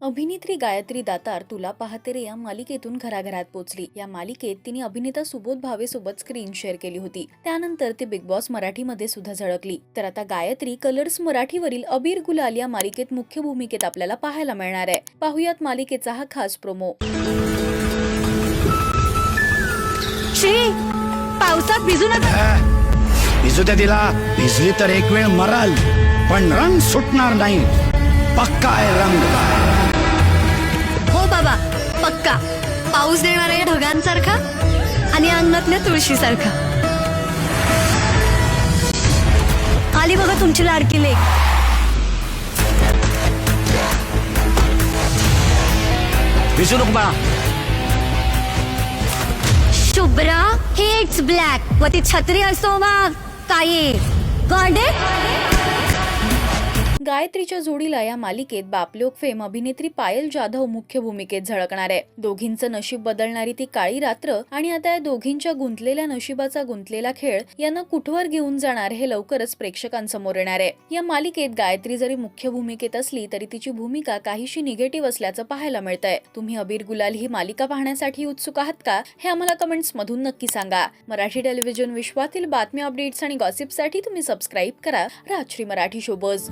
अभिनेत्री गायत्री दातार तुला पाहते रे या मालिकेतून घराघरात पोहोचली। या मालिकेत तिने अभिनेता सुबोध भावे सोबत स्क्रीन शेअर केली होती। त्यानंतर ती बिग बॉस मराठी मध्ये सुद्धा झळकली। तर आता गायत्री कलर्स मराठीवरील अबीर गुलाल या मालिकेत मुख्य भूमिकेत आपल्याला पाहायला मिळणार आहे। पाहुयात मालिकेचा हा खास प्रोमो। श्री, पावसात भिजू नका। भिजू दे तिला, भिजली तर एक वेळ मराल पण रंग सुटणार नाही। पक्का आहे रंग। हो बाबा, पक्का पाऊस देणार आहे ढगांसारखा आणि अंगणातल्या तुळशीसारखा। आली बघा तुमची लाडकी लेक। भिजू नको बा। शुभ्रा हेट्स ब्लॅक व ती छत्री असो मग काय गॉड गायत्रीच्या जोडीला या मालिकेत बापलोक फेम अभिनेत्री पायल जाधव मुख्य भूमिकेत झळकणार आहे। दोघींचं नशीब बदलणारी ती काळी रात्र आणि आता या दोघींच्या गुंतलेल्या नशिबाचा गुंतलेला खेळ यांना कुठवर घेऊन जाणार हे लवकरच प्रेक्षकांसमोर येणार आहे। या मालिकेत गायत्री जरी मुख्य भूमिकेत असली तरी तिची भूमिका काहीशी निगेटिव्ह असल्याचं पाहायला मिळतंय। तुम्ही अबीर गुलाल ही मालिका पाहण्यासाठी उत्सुक आहात का हे आम्हाला कमेंट्स मधून नक्की सांगा। मराठी टेलिव्हिजन विश्वातील बातम्या, अपडेट्स आणि गॉसिपसाठी तुम्ही सबस्क्राईब करा राजश्री मराठी शोबज।